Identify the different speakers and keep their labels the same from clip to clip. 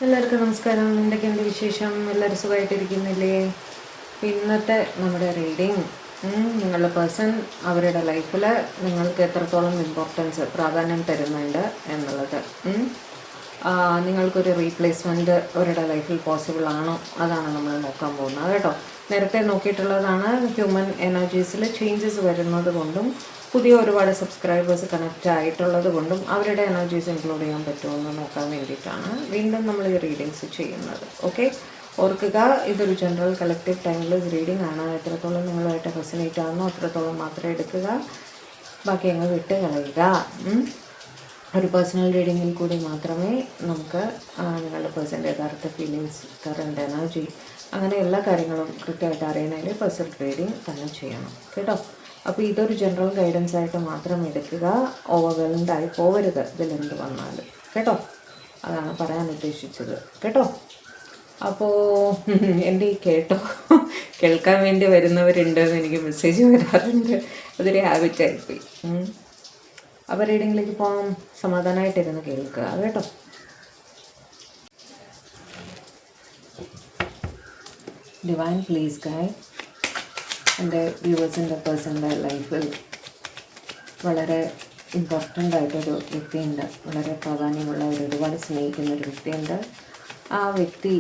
Speaker 1: എല്ലാവർക്കും നമസ്കാരം. എന്തൊക്കെയുണ്ട് വിശേഷം? എല്ലാവരും സുഖമായിട്ടിരിക്കുന്നില്ലേ? ഇന്നത്തെ നമ്മുടെ റീഡിങ്, നിങ്ങളുടെ പേഴ്സൺ അവരുടെ ലൈഫിൽ നിങ്ങൾക്ക് എത്രത്തോളം ഇമ്പോർട്ടൻസ് പ്രാധാന്യം തരുന്നുണ്ട് എന്നുള്ളത്. നിങ്ങൾക്കൊരു റീപ്ലേസ്മെൻറ്റ് അവരുടെ ലൈഫിൽ പോസിബിൾ ആണോ, അതാണ് നമ്മൾ നോക്കാൻ പോകുന്നത് കേട്ടോ. നേരത്തെ നോക്കിയിട്ടുള്ളതാണ്. ഹ്യൂമൻ എനർജീസിൽ ചേഞ്ചസ് വരുന്നത് കൊണ്ടും പുതിയ ഒരുപാട് സബ്സ്ക്രൈബേഴ്സ് കണക്റ്റ് ആയിട്ടുള്ളത് കൊണ്ടും അവരുടെ എനർജീസ് ഇൻക്ലൂഡ് ചെയ്യാൻ പറ്റുമെന്ന് നോക്കാൻ വേണ്ടിയിട്ടാണ് വീണ്ടും നമ്മൾ ഈ റീഡിങ്സ് ചെയ്യുന്നത്. ഓക്കെ, ഓർക്കുക, ഇതൊരു ജനറൽ കളക്റ്റീവ് ടൈംലെസ് റീഡിംഗ് ആണ്. എത്രത്തോളം നിങ്ങളുമായിട്ട് റെസനേറ്റ് ആകുന്നോ അത്രത്തോളം മാത്രം എടുക്കുക, ബാക്കി അങ്ങ് വിട്ട് കളയുക. ഒരു പേഴ്സണൽ റീഡിങ്ങിൽ കൂടി മാത്രമേ നമുക്ക് നിങ്ങളുടെ പേഴ്സൻ്റെ യഥാർത്ഥ ഫീലിങ്സ്, കറണ്ട് എനർജി, അങ്ങനെ എല്ലാ കാര്യങ്ങളും കൃത്യമായിട്ട് അറിയണമെങ്കിൽ പേഴ്സണൽ റീഡിങ് തന്നെ ചെയ്യണം കേട്ടോ. അപ്പോൾ ഇതൊരു ജനറൽ ഗൈഡൻസ് ആയിട്ട് മാത്രം എടുക്കുക, ഓവർവെൽഡ് ആയി പോവരുത് ഇതിലെന്ത് വന്നാലും കേട്ടോ. അതാണ് പറയാൻ ഉദ്ദേശിച്ചത് കേട്ടോ. അപ്പോൾ എൻ്റെ ഈ കേൾക്കാൻ വേണ്ടി വരുന്നവരുണ്ടെന്ന് എനിക്ക് മെസ്സേജ് വരാറുണ്ട്. അതൊരു ഹാബിറ്റായിപ്പോയി. അപ്പോൾ റീഡിങ്ങിലേക്ക് പോകാം. സമാധാനമായിട്ടിരുന്ന് കേൾക്കുക കേട്ടോ. ഡിവൈൻ പ്ലീസ് ഗൈഡ്, എൻ്റെ വ്യൂവേഴ്സിൻ്റെ പേഴ്സൻ്റെ ലൈഫിൽ വളരെ ഇമ്പോർട്ടൻ്റ് ആയിട്ടൊരു വ്യക്തിയുണ്ട്. വളരെ പ്രാധാന്യമുള്ള ഒരുപാട് സ്നേഹിക്കുന്നൊരു വ്യക്തിയുണ്ട്. ആ വ്യക്തി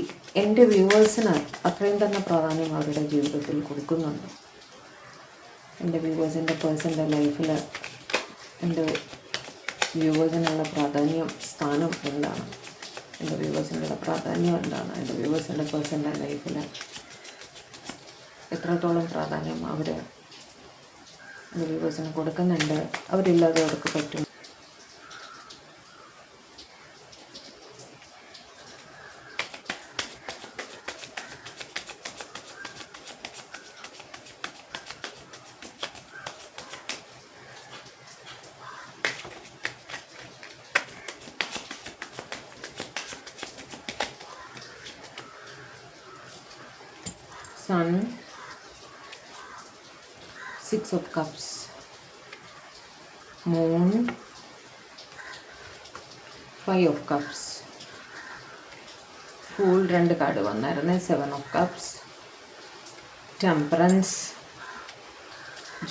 Speaker 1: എൻ്റെ വ്യൂവേഴ്സിന് അത്രയും തന്നെ പ്രാധാന്യം അവരുടെ ജീവിതത്തിൽ കൊടുക്കുന്നുണ്ട്. എൻ്റെ വ്യൂവേഴ്സിൻ്റെ പേഴ്സൻ്റെ ലൈഫിൽ എൻ്റെ വ്യൂവേഴ്സിനുള്ള പ്രാധാന്യം, സ്ഥാനം എന്താണ്, എൻ്റെ വ്യൂവേഴ്സിനുള്ള പ്രാധാന്യം എന്താണ്, എൻ്റെ വ്യൂവേഴ്സിൻ്റെ പേഴ്സൻ്റെ ലൈഫിൽ എത്രത്തോളം പ്രാധാന്യം അവർ എൻ്റെ വ്യൂവേഴ്സിന് കൊടുക്കുന്നുണ്ട്, അവരില്ലാതെ അവർക്ക് പറ്റും. Sun, 6 of Cups, Moon, 5 of Cups, Fool 2 card വന്നായിരുന്നു, 7 of Cups, Temperance,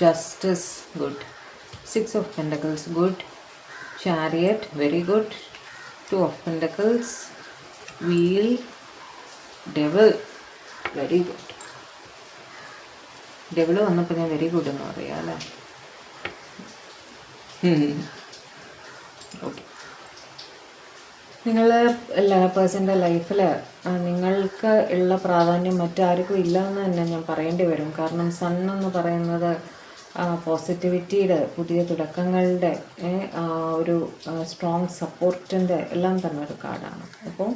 Speaker 1: Justice, good, 6 of Pentacles, good, Chariot, very good, 2 of Pentacles, Wheel, Devil, very good. Devil വന്നപ്പോൾ ഞാൻ വെരി ഗുഡ് എന്ന് പറയാം അല്ലേ. ഓക്കെ, നിങ്ങൾ എല്ലാ പേഴ്സൻ്റെ ലൈഫിൽ നിങ്ങൾക്ക് ഉള്ള പ്രാധാന്യം മറ്റാർക്കും ഇല്ല എന്ന് തന്നെ ഞാൻ പറയേണ്ടി വരും. കാരണം സൺ എന്ന് പറയുന്നത് പോസിറ്റിവിറ്റിയുടെ, പുതിയ തുടക്കങ്ങളുടെ, ഒരു സ്ട്രോങ് സപ്പോർട്ടിൻ്റെ എല്ലാം തന്നെ ഒരു കാർഡാണ്. അപ്പോൾ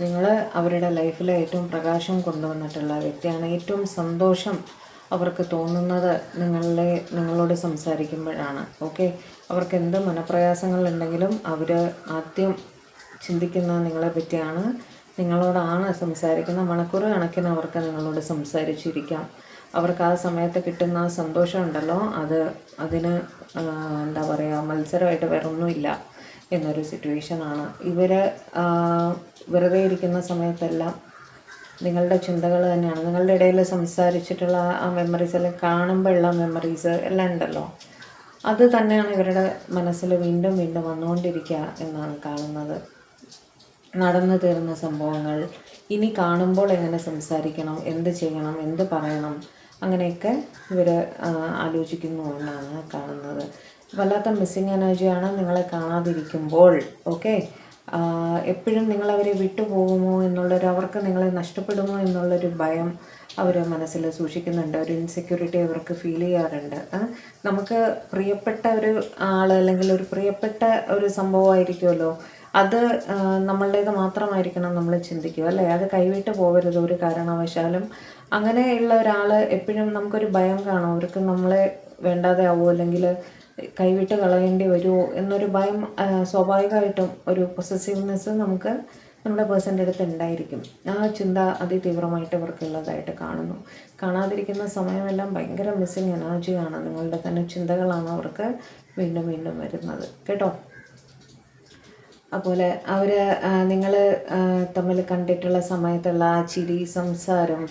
Speaker 1: നിങ്ങൾ അവരുടെ ലൈഫിൽ ഏറ്റവും പ്രകാശം കൊണ്ടുവന്നിട്ടുള്ള വ്യക്തിയാണ്. ഏറ്റവും സന്തോഷം അവർക്ക് തോന്നുന്നത് നിങ്ങളോട് സംസാരിക്കുമ്പോഴാണ്. ഓക്കെ, അവർക്ക് എന്ത് മനപ്രയാസങ്ങളുണ്ടെങ്കിലും അവർ ആദ്യം ചിന്തിക്കുന്നത് നിങ്ങളെ പറ്റിയാണ്, നിങ്ങളോടാണ് സംസാരിക്കുന്നത്. മണിക്കൂർ കണക്കിന് അവർക്ക് നിങ്ങളോട് സംസാരിച്ചിരിക്കാം. അവർക്ക് ആ സമയത്ത് കിട്ടുന്ന സന്തോഷം ഉണ്ടല്ലോ, അതിന് എന്താ പറയുക, മത്സരമായിട്ട് വേറൊന്നുമില്ല എന്നൊരു സിറ്റുവേഷനാണ്. ഇവർ വെറുതെ ഇരിക്കുന്ന സമയത്തെല്ലാം നിങ്ങളുടെ ചിന്തകൾ തന്നെയാണ്. നിങ്ങളുടെ ഇടയിൽ സംസാരിച്ചിട്ടുള്ള ആ മെമ്മറീസ്, അല്ലെങ്കിൽ കാണുമ്പോഴുള്ള മെമ്മറീസ് എല്ലാം ഉണ്ടല്ലോ, അത് തന്നെയാണ് ഇവരുടെ മനസ്സിൽ വീണ്ടും വീണ്ടും വന്നുകൊണ്ടിരിക്കുക എന്നാണ് കാണുന്നത്. നടന്നു തീർന്ന സംഭവങ്ങൾ ഇനി കാണുമ്പോൾ എങ്ങനെ സംസാരിക്കണം, എന്ത് ചെയ്യണം, എന്ത് പറയണം, അങ്ങനെയൊക്കെ ഇവർ ആലോചിക്കുന്നു എന്നാണ് കാണുന്നത്. വല്ലാത്ത മിസ്സിങ് എനർജിയാണ് നിങ്ങളെ കാണാതിരിക്കുമ്പോൾ. ഓക്കെ, എപ്പോഴും നിങ്ങളവരെ വിട്ടുപോകുമോ എന്നുള്ളൊരു, അവർക്ക് നിങ്ങളെ നഷ്ടപ്പെടുമോ എന്നുള്ളൊരു ഭയം അവർ മനസ്സിൽ സൂക്ഷിക്കുന്നുണ്ട്. ഒരു ഇൻസെക്യൂരിറ്റി അവർക്ക് ഫീൽ ചെയ്യാറുണ്ട്. നമുക്ക് പ്രിയപ്പെട്ട ഒരു ആൾ, അല്ലെങ്കിൽ ഒരു പ്രിയപ്പെട്ട ഒരു സംഭവമായിരിക്കുമല്ലോ, അത് നമ്മളുടേത് മാത്രമായിരിക്കണം നമ്മൾ ചിന്തിക്കുക അല്ലേ. അത് കൈവിട്ട് പോകരുത് ഒരു കാരണവശാലും. അങ്ങനെയുള്ള ഒരാൾ എപ്പോഴും നമുക്കൊരു ഭയം കാണും, അവർക്ക് നമ്മളെ വേണ്ടാതെ ആവുമോ, അല്ലെങ്കിൽ കൈവിട്ട് കളയേണ്ടി വരുമോ എന്നൊരു ഭയം സ്വാഭാവികമായിട്ടും, ഒരു പൊസസീവ്നെസ് നമുക്ക് നമ്മുടെ പേഴ്സൻ്റെ അടുത്ത് ഉണ്ടായിരിക്കും. ആ ചിന്ത അതിതീവ്രമായിട്ട് അവർക്കുള്ളതായിട്ട് കാണുന്നു. കാണാതിരിക്കുന്ന സമയമെല്ലാം ഭയങ്കര മിസ്സിങ് എനർജിയാണ്. നിങ്ങളുടെ തന്നെ ചിന്തകളാണ് അവർക്ക് വീണ്ടും വീണ്ടും വരുന്നത് കേട്ടോ. അതുപോലെ അവർ നിങ്ങൾ തമ്മിൽ കണ്ടിട്ടുള്ള സമയത്തുള്ള ആ ചിരി സംസാരം,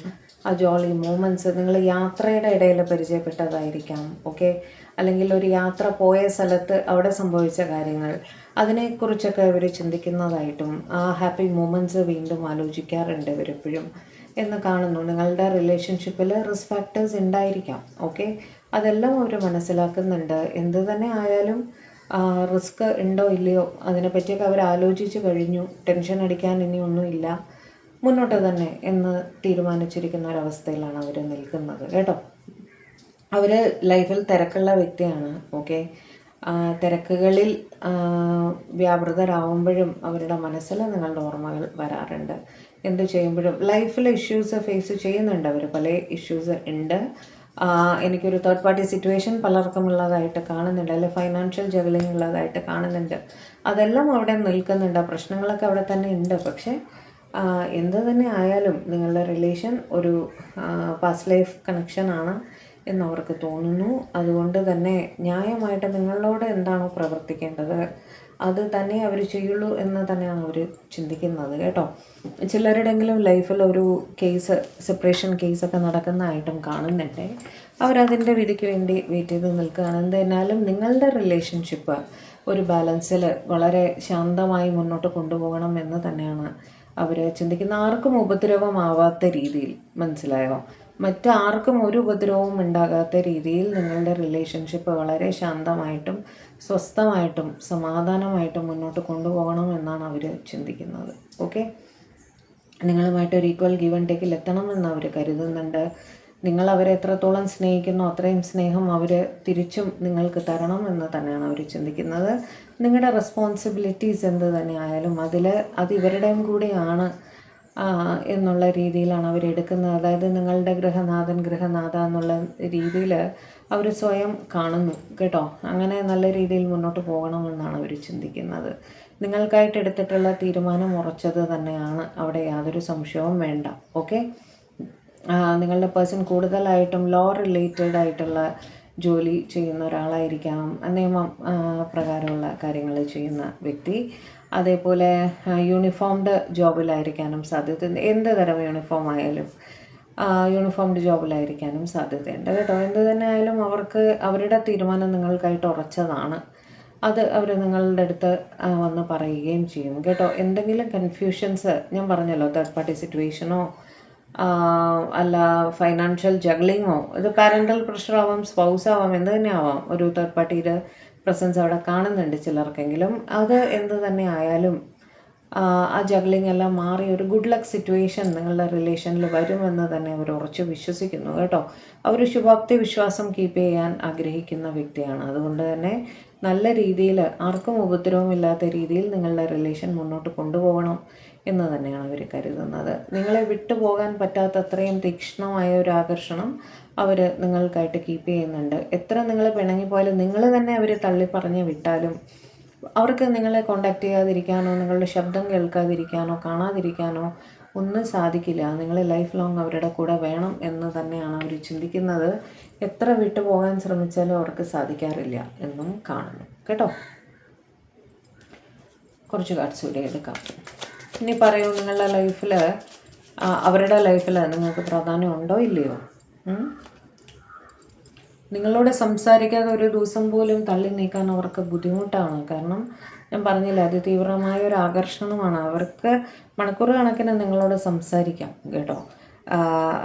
Speaker 1: ആ ജോളി മൂമെൻറ്റ്സ് നിങ്ങൾ യാത്രയുടെ ഇടയിൽ പരിചയപ്പെട്ടതായിരിക്കാം. ഓക്കെ, അല്ലെങ്കിൽ ഒരു യാത്ര പോയ സ്ഥലത്ത് അവിടെ സംഭവിച്ച കാര്യങ്ങൾ, അതിനെക്കുറിച്ചൊക്കെ ഇവർ ചിന്തിക്കുന്നതായിട്ടും ആ ഹാപ്പി മൂമെൻറ്റ്സ് വീണ്ടും ആലോചിക്കാറുണ്ട് ഇവരെപ്പോഴും എന്ന് കാണുന്നു. നിങ്ങളുടെ റിലേഷൻഷിപ്പിൽ റിസ്ക് ഫാക്ടേഴ്സ് ഉണ്ടായിരിക്കാം. ഓക്കെ, അതെല്ലാം അവർ മനസ്സിലാക്കുന്നുണ്ട്. എന്ത് തന്നെ ആയാലും റിസ്ക് ഉണ്ടോ ഇല്ലയോ അതിനെപ്പറ്റിയൊക്കെ അവർ ആലോചിച്ച് കഴിഞ്ഞു. ടെൻഷൻ അടിക്കാൻ ഇനി ഒന്നുമില്ല, മുന്നോട്ട് തന്നെ എന്ന് തീരുമാനിച്ചിരിക്കുന്ന ഒരവസ്ഥയിലാണ് അവർ നിൽക്കുന്നത് കേട്ടോ. അവർ ലൈഫിൽ തിരക്കുള്ള വ്യക്തിയാണ്. ഓക്കെ, തിരക്കുകളിൽ വ്യാപൃതരാകുമ്പോഴും അവരുടെ മനസ്സിൽ നിങ്ങളുടെ ഓർമ്മകൾ വരാറുണ്ട്. എന്ത് ചെയ്യുമ്പോഴും ലൈഫിൽ ഇഷ്യൂസ് ഫേസ് ചെയ്യുന്നുണ്ട് അവർ, പല ഇഷ്യൂസ് ഉണ്ട്. എനിക്കൊരു തേർഡ് പാർട്ടി സിറ്റുവേഷൻ പലർക്കും ഉള്ളതായിട്ട് കാണുന്നുണ്ട്, അല്ലെങ്കിൽ ഫൈനാൻഷ്യൽ ജഗലിംഗ് ഉള്ളതായിട്ട് കാണുന്നുണ്ട്. അതെല്ലാം അവിടെ നിൽക്കുന്നുണ്ട്, പ്രശ്നങ്ങളൊക്കെ അവിടെ തന്നെ ഉണ്ട്. പക്ഷേ എന്ത് തന്നെ ആയാലും നിങ്ങളുടെ റിലേഷൻ ഒരു പാസ്റ്റ് ലൈഫ് കണക്ഷനാണ് എന്നവർക്ക് തോന്നുന്നു. അതുകൊണ്ട് തന്നെ ന്യായമായിട്ട് നിങ്ങളോട് എന്താണോ പ്രവർത്തിക്കേണ്ടത് അത് തന്നെ അവർ ചെയ്യുള്ളൂ എന്ന് തന്നെയാണ് അവർ ചിന്തിക്കുന്നത് കേട്ടോ. ചിലരുടെങ്കിലും ലൈഫിൽ ഒരു കേസ്, സെപ്പറേഷൻ കേസൊക്കെ നടക്കുന്നതായിട്ടും കാണുന്നുണ്ട്. അവരതിൻ്റെ വിധിക്ക് വേണ്ടി വെയിറ്റ് ചെയ്ത് നിൽക്കുകയാണ്. എന്തായാലും നിങ്ങളുടെ റിലേഷൻഷിപ്പ് ഒരു ബാലൻസിൽ വളരെ ശാന്തമായി മുന്നോട്ട് കൊണ്ടുപോകണം എന്ന് തന്നെയാണ് അവർ ചിന്തിക്കുന്ന. ആർക്കും ഉപദ്രവമാവാത്ത രീതിയിൽ, മനസ്സിലായോ? മറ്റാർക്കും ഒരു ഉപദ്രവവും ഉണ്ടാകാത്ത രീതിയിൽ നിങ്ങളുടെ റിലേഷൻഷിപ്പ് വളരെ ശാന്തമായിട്ടും സ്വസ്ഥമായിട്ടും സമാധാനമായിട്ടും മുന്നോട്ട് കൊണ്ടുപോകണം എന്നാണ് അവർ ചിന്തിക്കുന്നത്. ഓക്കെ, നിങ്ങളുമായിട്ടൊരു ഈക്വൽ ഗിവ് ആൻഡ് ടേക്കിൽ എത്തണമെന്ന് അവർ കരുതുന്നുണ്ട്. നിങ്ങൾ അവരെ എത്രത്തോളം സ്നേഹിക്കുന്നോ അത്രയും സ്നേഹം അവർ തിരിച്ചും നിങ്ങൾക്ക് തരണം എന്ന് തന്നെയാണ് അവർ ചിന്തിക്കുന്നത്. നിങ്ങളുടെ റെസ്പോൺസിബിലിറ്റീസ് എന്ത് തന്നെ ആയാലും അത് ഇവരുടെയും കൂടെയാണ് എന്നുള്ള രീതിയിലാണ് അവരെടുക്കുന്നത്. അതായത് നിങ്ങളുടെ ഗൃഹനാഥ എന്നുള്ള രീതിയിൽ അവർ സ്വയം കാണുന്നു കേട്ടോ. അങ്ങനെ നല്ല രീതിയിൽ മുന്നോട്ട് പോകണമെന്നാണ് അവർ ചിന്തിക്കുന്നത്. നിങ്ങൾക്കായിട്ട് എടുത്തിട്ടുള്ള തീരുമാനം ഉറച്ചത് തന്നെയാണ്, അവിടെ യാതൊരു സംശയവും വേണ്ട. ഓക്കെ, നിങ്ങളുടെ പേഴ്സൺ കൂടുതലായിട്ടും ലോ റിലേറ്റഡ് ആയിട്ടുള്ള ജോലി ചെയ്യുന്ന ഒരാളായിരിക്കാം, നിയമം പ്രകാരമുള്ള കാര്യങ്ങൾ ചെയ്യുന്ന വ്യക്തി. അതേപോലെ യൂണിഫോംഡ് ജോബിലായിരിക്കാനും സാധ്യതയുണ്ട്. എന്ത് തരം യൂണിഫോം ആയാലും യൂണിഫോംഡ് ജോബിലായിരിക്കാനും സാധ്യതയുണ്ട് കേട്ടോ. എന്ത് തന്നെ ആയാലും അവർക്ക് അവരുടെ തീരുമാനം നിങ്ങൾക്കായിട്ട് ഉറച്ചതാണ്. അത് അവർ നിങ്ങളുടെ അടുത്ത് വന്ന് പറയുകയും ചെയ്യും കേട്ടോ. എന്തെങ്കിലും കൺഫ്യൂഷൻസ്, ഞാൻ പറഞ്ഞല്ലോ, തേർഡ് പാർട്ടി സിറ്റുവേഷനോ അല്ല ഫൈനാൻഷ്യൽ ജഗ്ലിങ്ങോ, ഇത് പാരൻ്റൽ പ്രഷറാവാം, സ്പൗസ് ആവാം, എന്ത് തന്നെ ആവാം, ഒരു തേർഡ് പാർട്ടിയുടെ പ്രസൻസ് അവിടെ കാണുന്നുണ്ട് ചിലർക്കെങ്കിലും. അത് എന്ത് തന്നെ ആയാലും ആ ജഗ്ലിംഗ് എല്ലാം മാറി ഒരു ഗുഡ് ലക്ക് സിറ്റുവേഷൻ നിങ്ങളുടെ റിലേഷനിൽ വരുമെന്ന് തന്നെ അവർ ഉറച്ചു വിശ്വസിക്കുന്നു കേട്ടോ. അവർ ശുഭാപ്തി വിശ്വാസം കീപ്പ് ചെയ്യാൻ ആഗ്രഹിക്കുന്ന വ്യക്തിയാണ്. അതുകൊണ്ട് തന്നെ നല്ല രീതിയിൽ, ആർക്കും ഉപദ്രവമില്ലാത്ത രീതിയിൽ നിങ്ങളുടെ റിലേഷൻ മുന്നോട്ട് കൊണ്ടുപോകണം എന്ന് തന്നെയാണ് അവർ കരുതുന്നത്. നിങ്ങളെ വിട്ടുപോകാൻ പറ്റാത്തത്രയും തീക്ഷ്ണമായ ഒരു ആകർഷണം അവർ നിങ്ങൾക്കായിട്ട് കീപ്പ് ചെയ്യുന്നുണ്ട്. എത്ര നിങ്ങൾ പിണങ്ങിപ്പോയാലും, നിങ്ങൾ തന്നെ അവർ തള്ളിപ്പറഞ്ഞ് വിട്ടാലും അവർക്ക് നിങ്ങളെ കോണ്ടാക്ട് ചെയ്യാതിരിക്കാനോ നിങ്ങളുടെ ശബ്ദം കേൾക്കാതിരിക്കാനോ കാണാതിരിക്കാനോ ഒന്നും സാധിക്കില്ല. നിങ്ങൾ ലൈഫ് ലോങ് അവരുടെ കൂടെ വേണം എന്ന് തന്നെയാണ് അവർ ചിന്തിക്കുന്നത്. എത്ര വിട്ടുപോകാൻ ശ്രമിച്ചാലും അവർക്ക് സാധിക്കാറില്ല എന്നും കാണുന്നു കേട്ടോ. കുറച്ച് കാർഡ്സ് കൂടി എടുക്കാം. ഇനി പറയൂ, നിങ്ങളുടെ ലൈഫിൽ, അവരുടെ ലൈഫിൽ നിങ്ങൾക്ക് പ്രാധാന്യം ഉണ്ടോ ഇല്ലയോ? നിങ്ങളോട് സംസാരിക്കാതെ ഒരു ദിവസം പോലും തള്ളി നീക്കാൻ അവർക്ക് ബുദ്ധിമുട്ടാണ്. കാരണം ഞാൻ പറഞ്ഞില്ല, അതിതീവ്രമായ ഒരു ആകർഷണമാണ്. അവർക്ക് മണിക്കൂർ കണക്കിന് നിങ്ങളോട് സംസാരിക്കാം കേട്ടോ.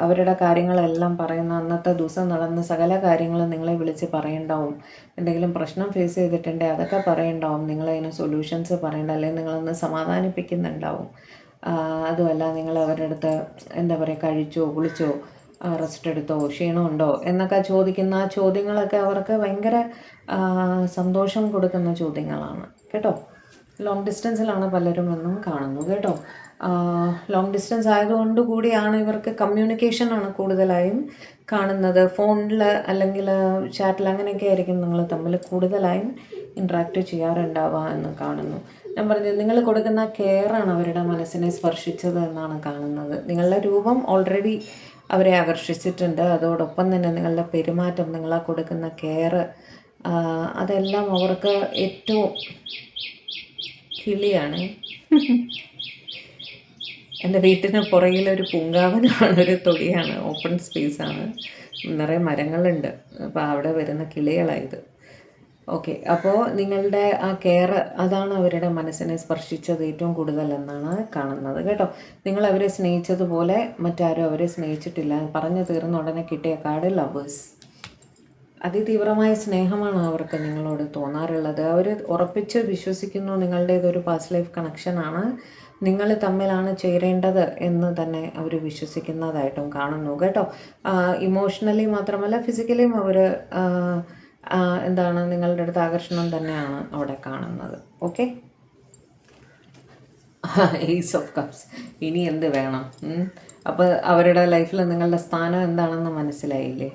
Speaker 1: അവരുടെ കാര്യങ്ങളെല്ലാം പറയുന്ന, അന്നത്തെ ദിവസം നടന്ന സകല കാര്യങ്ങളും നിങ്ങളെ വിളിച്ച് പറയണ്ടാവും. എന്തെങ്കിലും പ്രശ്നം ഫേസ് ചെയ്തിട്ടുണ്ടെങ്കിൽ അതൊക്കെ പറയണ്ടാവും. നിങ്ങളതിന് സൊല്യൂഷൻസ് പറയണ്ട, അല്ലെങ്കിൽ നിങ്ങളൊന്ന് സമാധാനിപ്പിക്കുന്നുണ്ടാവും. അതുമല്ല, നിങ്ങൾ അവരുടെ അടുത്ത് എന്താ പറയുക, കഴിച്ചോ കുളിച്ചോ റെസ്റ്റ് എടുത്തോ ക്ഷീണമുണ്ടോ എന്നൊക്കെ ചോദിക്കുന്ന ആ ചോദ്യങ്ങളൊക്കെ അവർക്ക് ഭയങ്കര സന്തോഷം കൊടുക്കുന്ന ചോദ്യങ്ങളാണ് കേട്ടോ. ലോങ് ഡിസ്റ്റൻസിലാണ് പലരും എന്നും കാണുന്നു കേട്ടോ. ലോങ് ഡിസ്റ്റൻസ് ആയതുകൊണ്ട് കൂടിയാണ് ഇവർക്ക് കമ്മ്യൂണിക്കേഷനാണ് കൂടുതലായും കാണുന്നത്. ഫോണിൽ അല്ലെങ്കിൽ ചാറ്റിൽ അങ്ങനെയൊക്കെ ആയിരിക്കും നിങ്ങൾ തമ്മിൽ കൂടുതലായും ഇൻട്രാക്ട് ചെയ്യാറുണ്ടാവുക എന്ന് കാണുന്നു. ഞാൻ പറഞ്ഞത്, നിങ്ങൾ കൊടുക്കുന്ന കെയറാണ് അവരുടെ മനസ്സിനെ സ്പർശിച്ചത് എന്നാണ് കാണുന്നത്. നിങ്ങളുടെ രൂപം ഓൾറെഡി അവരെ ആകർഷിച്ചിട്ടുണ്ട്. അതോടൊപ്പം തന്നെ നിങ്ങളുടെ പെരുമാറ്റം, നിങ്ങളെ കൊടുക്കുന്ന കെയർ, അതെല്ലാം അവർക്ക് ഏറ്റവും കിളിയാണ്. എൻ്റെ വീട്ടിന് പുറകിലൊരു പൂങ്കാവനമാണ്, ഒരു തൊടിയാണ്, ഓപ്പൺ സ്പേസാണ്, നിറയെ മരങ്ങളുണ്ട്. അപ്പോൾ അവിടെ വരുന്ന കിളികളായത്. ഓക്കെ, അപ്പോൾ നിങ്ങളുടെ ആ കെയർ, അതാണ് അവരുടെ മനസ്സിനെ സ്പർശിച്ചത് ഏറ്റവും കൂടുതൽ എന്നാണ് കാണുന്നത് കേട്ടോ. നിങ്ങൾ അവരെ സ്നേഹിച്ചതുപോലെ മറ്റാരും അവരെ സ്നേഹിച്ചിട്ടില്ല. പറഞ്ഞു തീർന്ന ഉടനെ കിട്ടിയ കാർഡ് ലവേഴ്സ്. അതിതീവ്രമായ സ്നേഹമാണ് അവർക്ക് നിങ്ങളോട് തോന്നാറുള്ളത്. അവർ ഉറപ്പിച്ച് വിശ്വസിക്കുന്നു നിങ്ങളുടേതൊരു പാസ്റ്റ് ലൈഫ് കണക്ഷനാണ്, നിങ്ങൾ തമ്മിലാണ് ചേരേണ്ടത് എന്ന് തന്നെ അവർ വിശ്വസിക്കുന്നതായിട്ടും കാണുന്നു കേട്ടോ. ഇമോഷണലി മാത്രമല്ല ഫിസിക്കലിയും അവർ എന്താണ് നിങ്ങളുടെ അടുത്ത് ആകർഷണം തന്നെയാണ് അവിടെ കാണുന്നത്. Okay, ace of cups. ഇനി എന്ത് വേണം? അപ്പോൾ അവരുടെ ലൈഫിൽ നിങ്ങളുടെ സ്ഥാനം എന്താണെന്ന് മനസ്സിലായില്ലേ?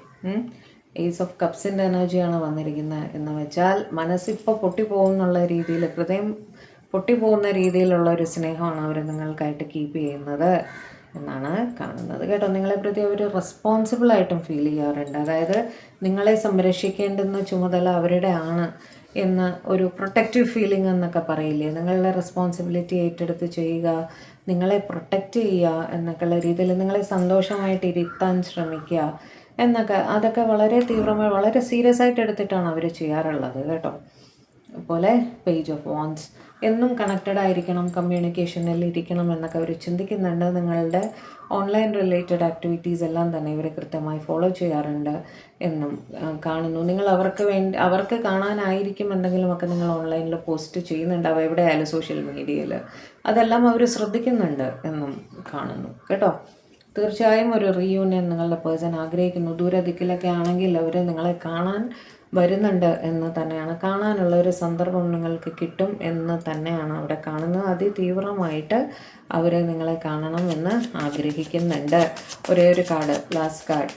Speaker 1: ഏസ് ഓഫ് കപ്സിൻ്റെ എനർജിയാണ് വന്നിരിക്കുന്നത് എന്ന് വെച്ചാൽ മനസ്സിപ്പോൾ പൊട്ടിപ്പോകുന്നുള്ള രീതിയിൽ, ഹൃദയം പൊട്ടിപ്പോകുന്ന രീതിയിലുള്ള ഒരു സ്നേഹമാണ് അവർ നിങ്ങൾക്കായിട്ട് കീപ്പ് ചെയ്യുന്നത് എന്നാണ് കാണുന്നത് കേട്ടോ. നിങ്ങളെ പ്രതി അവർ റെസ്പോൺസിബിളായിട്ടും ഫീൽ ചെയ്യാറുണ്ട്. അതായത് നിങ്ങളെ സംരക്ഷിക്കേണ്ടുന്ന ചുമതല അവരുടെ ആണ് എന്ന ഒരു പ്രൊട്ടക്റ്റീവ് ഫീലിംഗ് എന്നൊക്കെ പറയില്ലേ, നിങ്ങളുടെ റെസ്പോൺസിബിലിറ്റി ഏറ്റെടുത്ത് ചെയ്യുക, നിങ്ങളെ പ്രൊട്ടക്റ്റ് ചെയ്യുക എന്നൊക്കെയുള്ള രീതിയിൽ നിങ്ങളെ സന്തോഷമായിട്ട് ഇരുത്താൻ ശ്രമിക്കുക എന്നൊക്കെ, അതൊക്കെ വളരെ തീവ്രമായി വളരെ സീരിയസ് ആയിട്ട് എടുത്തിട്ടാണ് അവർ ചെയ്യാറുള്ളത് കേട്ടോ. അതുപോലെ പേജ് ഓഫ് വാൻസ്, എന്നും കണക്റ്റഡ് ആയിരിക്കണം, കമ്മ്യൂണിക്കേഷനിൽ ഇരിക്കണം എന്നൊക്കെ അവർ ചിന്തിക്കുന്നുണ്ട്. നിങ്ങളുടെ ഓൺലൈൻ റിലേറ്റഡ് ആക്ടിവിറ്റീസ് എല്ലാം തന്നെ ഇവർ കൃത്യമായി ഫോളോ ചെയ്യാറുണ്ട് എന്നും കാണുന്നു. നിങ്ങൾ അവർക്ക് കാണാനായിരിക്കും എന്തെങ്കിലുമൊക്കെ നിങ്ങൾ ഓൺലൈനിൽ പോസ്റ്റ് ചെയ്യുന്നുണ്ടാവും, എവിടെയായാലും സോഷ്യൽ മീഡിയയിൽ, അതെല്ലാം അവർ ശ്രദ്ധിക്കുന്നുണ്ട് എന്നും കാണുന്നു കേട്ടോ. തീർച്ചയായും ഒരു റീയൂണിയൻ നിങ്ങളുടെ പേഴ്സൺ ആഗ്രഹിക്കുന്നു. ദൂരദിക്കിലൊക്കെ ആണെങ്കിൽ അവർ നിങ്ങളെ കാണാൻ വരുന്നുണ്ട് എന്ന് തന്നെയാണ്, കാണാനുള്ള ഒരു സന്ദർഭം നിങ്ങൾക്ക് കിട്ടും എന്ന് തന്നെയാണ് അവിടെ കാണുന്നത്. അതിതീവ്രമായിട്ട് അവർ നിങ്ങളെ കാണണം എന്ന് ആഗ്രഹിക്കുന്നുണ്ട്. ഒരേ ഒരു കാർഡ്, ലാസ്റ്റ് കാർഡ്,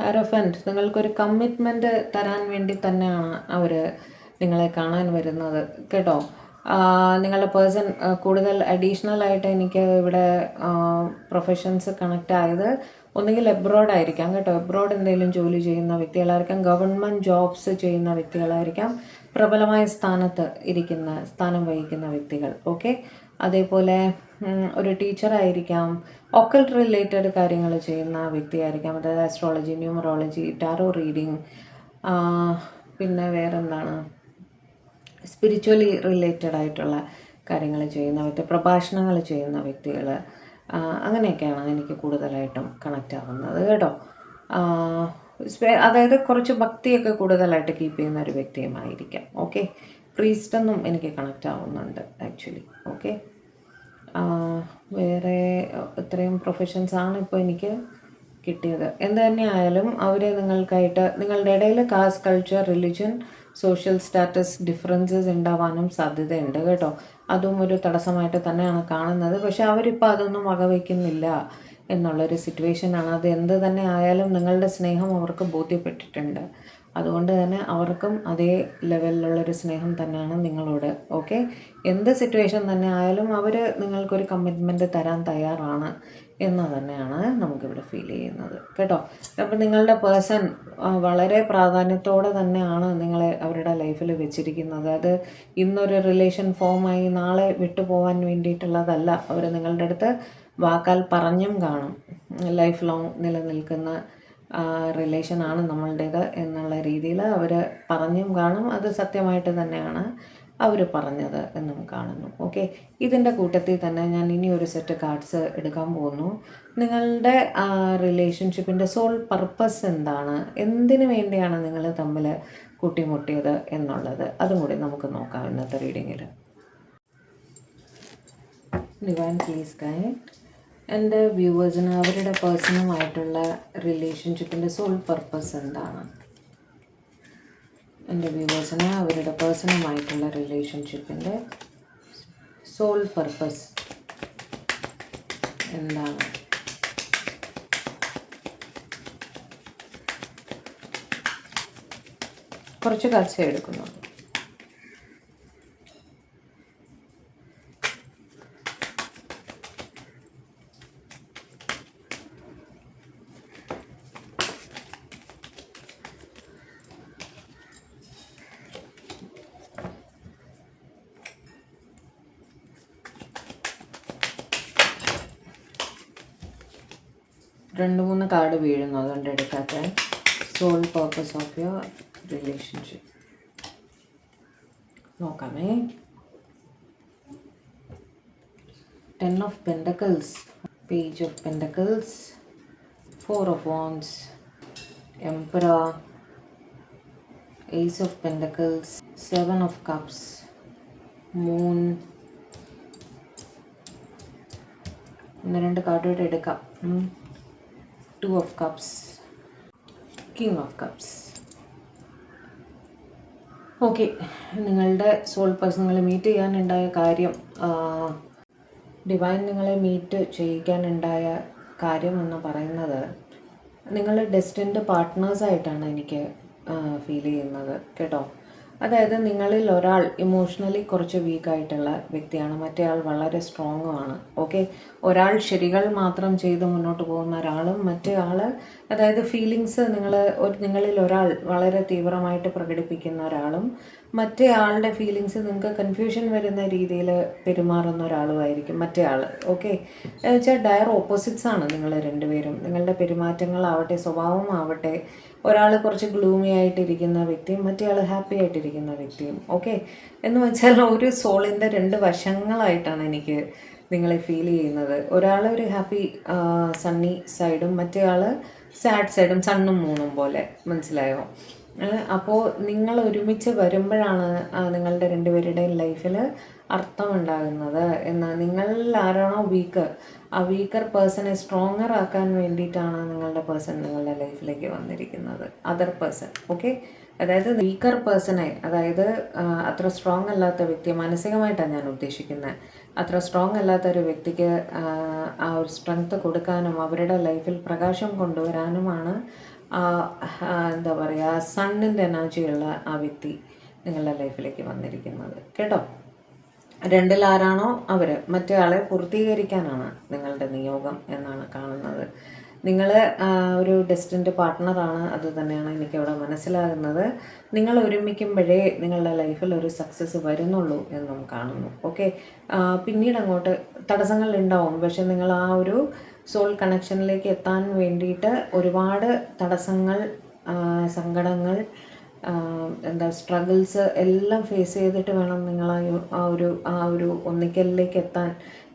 Speaker 1: ഹെറോഫന്റ്. നിങ്ങൾക്കൊരു കമ്മിറ്റ്മെൻറ്റ് തരാൻ വേണ്ടി തന്നെയാണ് അവർ നിങ്ങളെ കാണാൻ വരുന്നത് കേട്ടോ. നിങ്ങളുടെ പേഴ്സൺ കൂടുതൽ അഡീഷണൽ ആയിട്ട് എനിക്ക് ഇവിടെ പ്രൊഫഷൻസ് കണക്റ്റ് ആയത് ഒന്നുകിൽ എബ്രോഡ് ആയിരിക്കാം കേട്ടോ. എബ്രോഡ് എന്തെങ്കിലും ജോലി ചെയ്യുന്ന വ്യക്തികളായിരിക്കാം, ഗവൺമെൻറ് ജോബ്സ് ചെയ്യുന്ന വ്യക്തികളായിരിക്കാം, പ്രബലമായ സ്ഥാനം വഹിക്കുന്ന വ്യക്തികൾ. ഓക്കെ, അതേപോലെ ഒരു ടീച്ചറായിരിക്കാം, ഒക്കൾട്ട് റിലേറ്റഡ് കാര്യങ്ങൾ ചെയ്യുന്ന വ്യക്തിയായിരിക്കാം, അതായത് ആസ്ട്രോളജി, ന്യൂമറോളജി, ടാറോ റീഡിങ്, പിന്നെ വേറെന്താണ്, സ്പിരിച്വലി റിലേറ്റഡ് ആയിട്ടുള്ള കാര്യങ്ങൾ ചെയ്യുന്ന പ്രഭാഷണങ്ങൾ ചെയ്യുന്ന വ്യക്തികൾ, അങ്ങനെയൊക്കെയാണ് എനിക്ക് കൂടുതലായിട്ടും കണക്റ്റ് ആവുന്നത് കേട്ടോ. അതായത് കുറച്ച് ഭക്തിയൊക്കെ കൂടുതലായിട്ട് കീപ്പ് ചെയ്യുന്ന ഒരു വ്യക്തിയുമായിരിക്കാം. ഓക്കെ, പ്രീസ്റ്റെന്നും എനിക്ക് കണക്റ്റ് ആവുന്നുണ്ട് ആക്ച്വലി. ഓക്കെ, വേറെ ഇത്രയും പ്രൊഫഷൻസാണ് ഇപ്പോൾ എനിക്ക് കിട്ടിയത്. എന്ത് തന്നെയായാലും അവർ നിങ്ങൾക്കായിട്ട്, നിങ്ങളുടെ ഇടയിൽ caste, culture, religion, social status differences ഉണ്ടാവാനും സാധ്യതയുണ്ട് കേട്ടോ. അതും ഒരു തടസ്സമായിട്ട് തന്നെയാണ് കാണുന്നത്. പക്ഷെ അവരിപ്പോൾ അതൊന്നും വകവയ്ക്കുന്നില്ല എന്നുള്ളൊരു സിറ്റുവേഷനാണ്. അത് എന്ത് തന്നെ ആയാലും നിങ്ങളുടെ സ്നേഹം അവർക്ക് ബോധ്യപ്പെട്ടിട്ടുണ്ട്. അതുകൊണ്ട് തന്നെ അവർക്കും അതേ ലെവലിലുള്ളൊരു സ്നേഹം തന്നെയാണ് നിങ്ങളോട്. ഓക്കെ, എന്ത് സിറ്റുവേഷൻ തന്നെ ആയാലും അവർ നിങ്ങൾക്കൊരു കമ്മിറ്റ്മെൻറ്റ് തരാൻ തയ്യാറാണ് എന്ന് തന്നെയാണ് നമുക്കിവിടെ ഫീൽ ചെയ്യുന്നത് കേട്ടോ. അപ്പം നിങ്ങളുടെ പേഴ്സൺ വളരെ പ്രാധാന്യത്തോടെ തന്നെയാണ് നിങ്ങളെ അവരുടെ ലൈഫിൽ വെച്ചിരിക്കുന്നത്. അത് ഇന്നൊരു റിലേഷൻ ഫോമായി നാളെ വിട്ടുപോകാൻ വേണ്ടിയിട്ടുള്ളതല്ല. അവർ നിങ്ങളുടെ അടുത്ത് വാക്കാൽ പറഞ്ഞും കാണും, ലൈഫ് ലോങ് നിലനിൽക്കുന്ന റിലേഷനാണ് നമ്മളുടേത് എന്നുള്ള രീതിയിൽ അവർ പറഞ്ഞും കാണും. അത് സത്യമായിട്ട് തന്നെയാണ് അവർ പറഞ്ഞത് എന്നും കാണുന്നു. ഓക്കെ, ഇതിൻ്റെ കൂട്ടത്തിൽ തന്നെ ഞാൻ ഇനി ഒരു സെറ്റ് കാർഡ്സ് എടുക്കാൻ പോകുന്നു. നിങ്ങളുടെ റിലേഷൻഷിപ്പിൻ്റെ സോൾ പർപ്പസ് എന്താണ്, എന്തിനു വേണ്ടിയാണ് നിങ്ങൾ തമ്മിൽ കൂട്ടിമുട്ടിയത് എന്നുള്ളത്, അതും കൂടി നമുക്ക് നോക്കാം ഇന്നത്തെ റീഡിങ്ങിൽ. ഡിവൈൻ പ്ലീസ് ഗൈഡ് എൻ്റെ വ്യൂവേഴ്സിന് അവരുടെ പേഴ്സണുമായിട്ടുള്ള റിലേഷൻഷിപ്പിൻ്റെ സോൾ പർപ്പസ് എന്താണ്? എൻ്റെ വ്യൂവേഴ്സിന് അവരുടെ പേഴ്സണുമായിട്ടുള്ള റിലേഷൻഷിപ്പിൻ്റെ സോൾ പർപ്പസ് എന്താണ്? കുറച്ച് കാഴ്ച എടുക്കുന്നുണ്ട്. 2-3 കാർഡ് വീഴുന്നു, അതുകൊണ്ട് എടുക്കാത്ത. Soul purpose of your relationship നോക്കാമേ. 10 of Pentacles, Page of Pentacles, 4 of Wands, Emperor, Ace of Pentacles, 7 of Cups, Moon. 2 കാർഡുകൂടെ എടുക്കാം. 2 of Cups, King of Cups. Okay, നിങ്ങളുടെ സോൾ പേഴ്സൺ നിങ്ങളെ മീറ്റ് ചെയ്യാനുണ്ടായ കാര്യം, ഡിവൈൻ നിങ്ങളെ മീറ്റ് ചെയ്യിക്കാനുണ്ടായ കാര്യം എന്ന് പറയുന്നത് നിങ്ങൾ ഡെസ്റ്റിൻഡ് പാർട്ട്നേഴ്സായിട്ടാണ് എനിക്ക് ഫീൽ ചെയ്യുന്നത് കേട്ടോ. അതായത് നിങ്ങളിൽ ഒരാൾ ഇമോഷണലി കുറച്ച് വീക്കായിട്ടുള്ള വ്യക്തിയാണ്, മറ്റേ ആൾ വളരെ സ്ട്രോങ്ങുമാണ്. ഓക്കെ, ഒരാൾ ശരികൾ മാത്രം ചെയ്ത് മുന്നോട്ട് പോകുന്ന ഒരാളും മറ്റേ ആൾ, അതായത് ഫീലിങ്സ് നിങ്ങളിൽ ഒരാൾ വളരെ തീവ്രമായിട്ട് പ്രകടിപ്പിക്കുന്ന ഒരാളും മറ്റേ ആളുടെ ഫീലിങ്സ് നിങ്ങൾക്ക് കൺഫ്യൂഷൻ വരുന്ന രീതിയിൽ പെരുമാറുന്ന ഒരാളുമായിരിക്കും മറ്റേ ആൾ. ഓക്കെ, വെച്ചാൽ ഡയർ ഓപ്പോസിറ്റ്സ് ആണ് നിങ്ങൾ രണ്ടുപേരും. നിങ്ങളുടെ പെരുമാറ്റങ്ങളാവട്ടെ, സ്വഭാവമാവട്ടെ, ഒരാൾ കുറച്ച് ഗ്ലൂമി ആയിട്ടിരിക്കുന്ന വ്യക്തിയും മറ്റേ ആൾ ഹാപ്പി ആയിട്ടിരിക്കുന്ന വ്യക്തിയും. ഓക്കെ, എന്ന് വെച്ചാൽ ഒരു സോളിൻ്റെ 2 വശങ്ങളായിട്ടാണ് എനിക്ക് നിങ്ങളെ ഫീൽ ചെയ്യുന്നത്. ഒരാൾ ഒരു ഹാപ്പി സണ്ണി സൈഡും മറ്റേ ആൾ സാഡ് സൈഡും, സണ്ണും മൂണും പോലെ, മനസ്സിലായോ? അപ്പോൾ നിങ്ങൾ ഒരുമിച്ച് വരുമ്പോഴാണ് നിങ്ങളുടെ രണ്ടുപേരുടെയും ലൈഫിൽ അർത്ഥമുണ്ടാകുന്നത് എന്ന്. നിങ്ങളിൽ ആരാണോ വീക്ക്, ആ വീക്കർ പേഴ്സണെ സ്ട്രോങ്ങർ ആക്കാൻ വേണ്ടിയിട്ടാണ് നിങ്ങളുടെ പേഴ്സൺ നിങ്ങളുടെ ലൈഫിലേക്ക് വന്നിരിക്കുന്നത്, അതർ പേഴ്സൺ. ഓക്കെ, അതായത് വീക്കർ പേഴ്സണെ, അതായത് അത്ര സ്ട്രോങ് അല്ലാത്ത വ്യക്തിയെ, മാനസികമായിട്ടാണ് ഞാൻ ഉദ്ദേശിക്കുന്നത്, അത്ര സ്ട്രോങ് അല്ലാത്ത ഒരു വ്യക്തിക്ക് ആ ഒരു സ്ട്രെങ്ത് കൊടുക്കാനും അവരുടെ ലൈഫിൽ പ്രകാശം കൊണ്ടുവരാനുമാണ് എന്താ പറയുക, സണ്ണിൻ്റെ എനർജിയുള്ള ആ വ്യക്തി നിങ്ങളുടെ ലൈഫിലേക്ക് വന്നിരിക്കുന്നത് കേട്ടോ. 2-ൽ ആരാണോ അവർ, മറ്റേ ആളെ പൂർത്തീകരിക്കാനാണ് നിങ്ങളുടെ നിയോഗം എന്നാണ് കാണുന്നത്. നിങ്ങൾ ഒരു ഡെസ്റ്റിൻഡ് പാർട്ട്ണറാണ്, അത് തന്നെയാണ് എനിക്കവിടെ മനസ്സിലാകുന്നത്. നിങ്ങൾ ഒരുമിക്കുമ്പോഴേ നിങ്ങളുടെ ലൈഫിൽ ഒരു സക്സസ് വരുന്നുള്ളൂ എന്നും കാണുന്നു. ഓക്കെ, പിന്നീട് അങ്ങോട്ട് തടസ്സങ്ങൾ ഉണ്ടാവും, പക്ഷെ നിങ്ങൾ ആ ഒരു സോൾ കണക്ഷനിലേക്ക് എത്താൻ വേണ്ടിയിട്ട് ഒരുപാട് തടസ്സങ്ങൾ, സങ്കടങ്ങൾ, എന്താ സ്ട്രഗിൾസ് എല്ലാം ഫേസ് ചെയ്തിട്ട് വേണം നിങ്ങൾ ആ ഒരു ഒന്നിക്കലിലേക്ക് എത്താൻ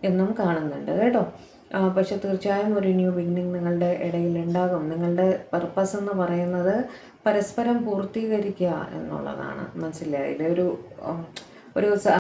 Speaker 1: എന്നും കാണുന്നുണ്ട് കേട്ടോ. പക്ഷെ തീർച്ചയായും ഒരു ന്യൂ ബിഗിനിങ് നിങ്ങളുടെ ഇടയിൽ ഉണ്ടാകും. നിങ്ങളുടെ പർപ്പസ് എന്ന് പറയുന്നത് പരസ്പരം പൂർത്തീകരിക്കുക എന്നുള്ളതാണ്, മനസ്സിലായില്ലേ? ഒരു